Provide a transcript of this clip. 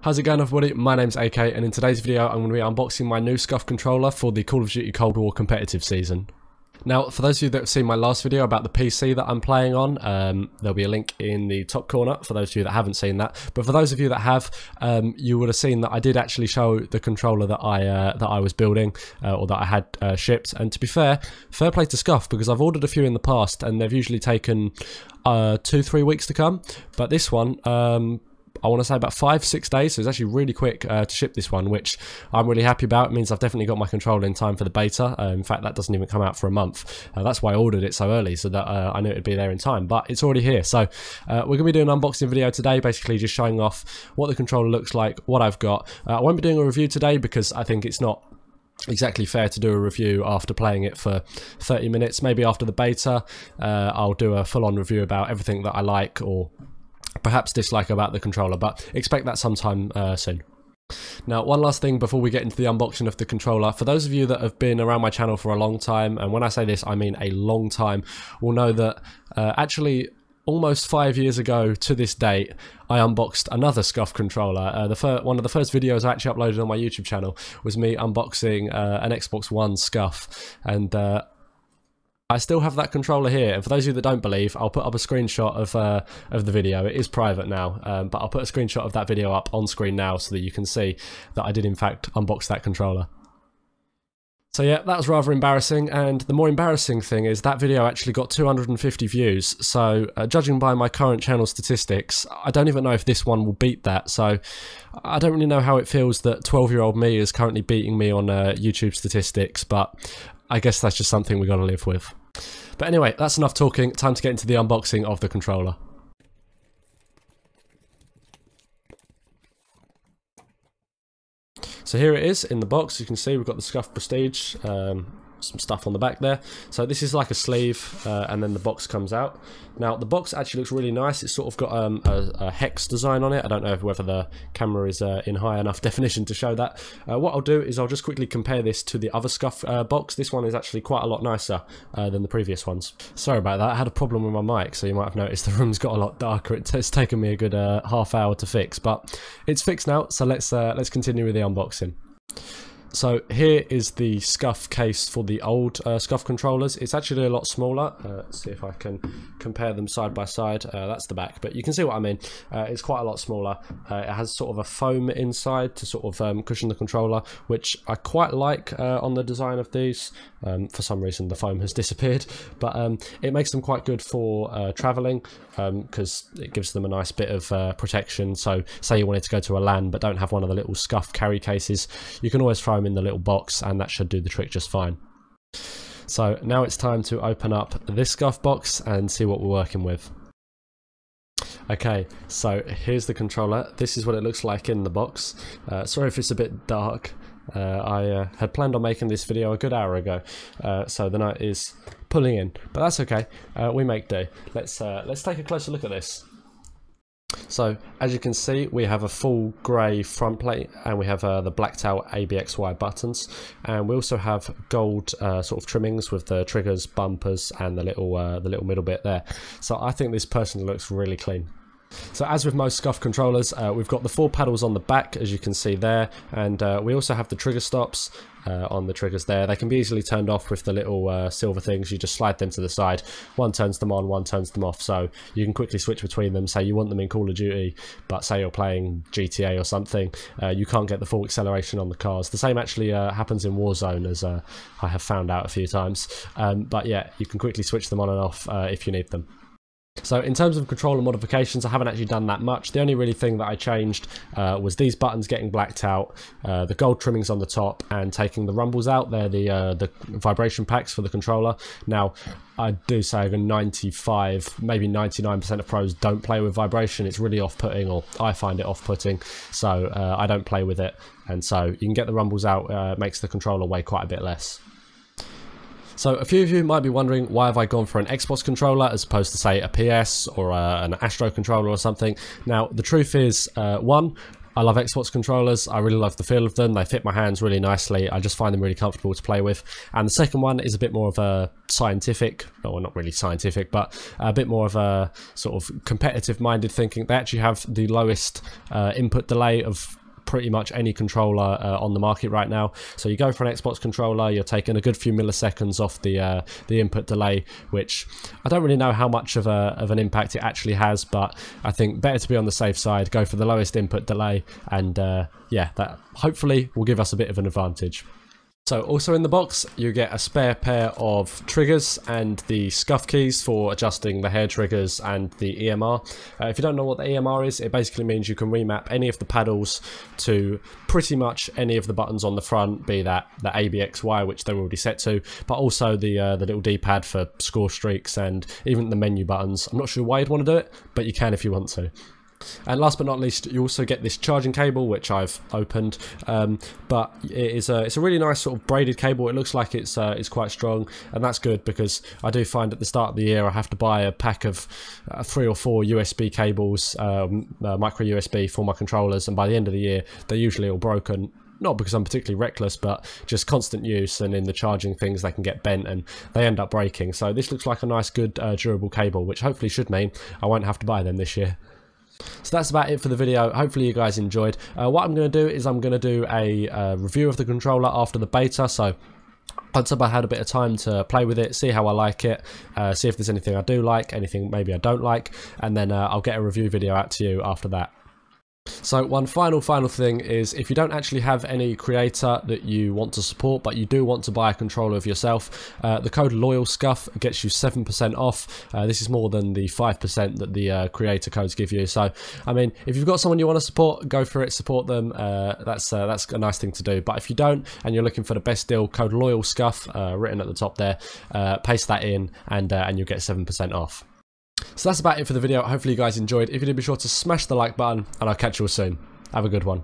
How's it going, everybody? My name's AK, and in today's video I'm going to be unboxing my new SCUF controller for the Call of Duty Cold War competitive season. Now, for those of you that have seen my last video about the PC that I'm playing on, there'll be a link in the top corner for those of you that haven't seen that. But for those of you that have, you would have seen that I did actually show the controller that I was building, or that I had shipped. And to be fair play to SCUF, because I've ordered a few in the past and they've usually taken 2-3 weeks to come. But this one, I want to say about 5-6 days, so it's actually really quick to ship this one, which I'm really happy about. It means I've definitely got my controller in time for the beta. In fact, that doesn't even come out for a month. That's why I ordered it so early, so that I knew it would be there in time, but it's already here. So we're going to be doing an unboxing video today, basically just showing off what the controller looks like, what I've got. I won't be doing a review today because I think it's not exactly fair to do a review after playing it for 30 minutes. Maybe after the beta, I'll do a full-on review about everything that I like or perhaps dislike about the controller, but expect that sometime soon. Now, one last thing before we get into the unboxing of the controller. For those of you that have been around my channel for a long time, and when I say this I mean a long time, will know that actually almost 5 years ago to this date I unboxed another SCUF controller. One of the first videos I actually uploaded on my YouTube channel was me unboxing an Xbox One SCUF, and I still have that controller here, and for those of you that don't believe, I'll put up a screenshot of the video. It is private now, but I'll put a screenshot of that video up on screen now so that you can see that I did in fact unbox that controller. So yeah, that was rather embarrassing, and the more embarrassing thing is that video actually got 250 views, so judging by my current channel statistics, I don't even know if this one will beat that, so I don't really know how it feels that 12-year-old me is currently beating me on YouTube statistics, but I guess that's just something we got to live with. But anyway, that's enough talking. Time to get into the unboxing of the controller. So here it is in the box. You can see we've got the SCUF Prestige, some stuff on the back there. So this is like a sleeve, and then the box comes out. Now the box actually looks really nice. It's sort of got a hex design on it. I don't know whether the camera is in high enough definition to show that. What I'll do is I'll just quickly compare this to the other SCUF box. This one is actually quite a lot nicer than the previous ones. Sorry about that, I had a problem with my mic, so you might have noticed the room's got a lot darker. It's taken me a good half hour to fix, but it's fixed now, so let's continue with the unboxing. So here is the SCUF case for the old SCUF controllers. It's actually a lot smaller. Let's see if I can compare them side by side. That's the back, but you can see what I mean. It's quite a lot smaller. It has sort of a foam inside to sort of cushion the controller, which I quite like on the design of these. For some reason the foam has disappeared, but it makes them quite good for travelling, because it gives them a nice bit of protection. So say you wanted to go to a LAN but don't have one of the little SCUF carry cases, you can always throw them in the little box and that should do the trick just fine. So now it's time to open up this SCUF box and see what we're working with. Okay, so here's the controller. This is what it looks like in the box. Sorry if it's a bit dark. I had planned on making this video a good hour ago, so the night is pulling in, but that's okay. We make do. Let's take a closer look at this. So as you can see, we have a full grey front plate, and we have the blacked out ABXY buttons, and we also have gold sort of trimmings with the triggers, bumpers, and the little middle bit there. So I think this personally looks really clean. So as with most SCUF controllers, we've got the 4 paddles on the back, as you can see there, and we also have the trigger stops on the triggers there. They can be easily turned off with the little silver things. You just slide them to the side. One turns them on, one turns them off, so you can quickly switch between them. Say you want them in Call of Duty, but say you're playing GTA or something, you can't get the full acceleration on the cars. The same actually happens in Warzone, as I have found out a few times, but yeah, you can quickly switch them on and off if you need them. So in terms of controller modifications, I haven't actually done that much. The only really thing that I changed was these buttons getting blacked out, the gold trimmings on the top, and taking the rumbles out. They're the vibration packs for the controller. Now, I do say over 95, maybe 99% of pros don't play with vibration. It's really off-putting, or I find it off-putting, so I don't play with it. And so you can get the rumbles out, makes the controller weigh quite a bit less. So a few of you might be wondering, why have I gone for an Xbox controller as opposed to say a PS or an Astro controller or something. Now the truth is, one, I love Xbox controllers. I really love the feel of them. They fit my hands really nicely. I just find them really comfortable to play with. And the second one is a bit more of a scientific, well, not really scientific, but a bit more of a sort of competitive minded thinking. They actually have the lowest input delay of pretty much any controller on the market right now. So you go for an Xbox controller, you're taking a good few milliseconds off the input delay, which I don't really know how much of an impact it actually has, but I think better to be on the safe side, go for the lowest input delay, and yeah, that hopefully will give us a bit of an advantage. So also in the box you get a spare pair of triggers and the SCUF keys for adjusting the hair triggers and the EMR. If you don't know what the EMR is, it basically means you can remap any of the paddles to pretty much any of the buttons on the front, be that the A, B, X, Y, which they're already set to, but also the little D-pad for score streaks and even the menu buttons. I'm not sure why you'd want to do it, but you can if you want to. And last but not least, you also get this charging cable, which I've opened, but it's a really nice sort of braided cable. It looks like it's quite strong, and that's good because I do find at the start of the year I have to buy a pack of 3 or 4 USB cables, micro USB for my controllers, and by the end of the year they're usually all broken. Not because I'm particularly reckless, but just constant use, and in the charging things they can get bent and they end up breaking. So this looks like a nice, good, durable cable, which hopefully should mean I won't have to buy them this year. So that's about it for the video. Hopefully you guys enjoyed. What I'm going to do is I'm going to do a review of the controller after the beta. So once I've had a bit of time to play with it, see how I like it, see if there's anything I do like, anything maybe I don't like, and then I'll get a review video out to you after that. So one final thing is, if you don't actually have any creator that you want to support but you do want to buy a controller of yourself, the code LOYALSCUF gets you 7% off. This is more than the 5% that the creator codes give you. So I mean, if you've got someone you want to support, go for it, support them. That's a nice thing to do. But if you don't and you're looking for the best deal, code LOYALSCUF written at the top there, paste that in and you'll get 7% off. So that's about it for the video. Hopefully you guys enjoyed. If you did, be sure to smash the like button, and I'll catch you all soon. Have a good one.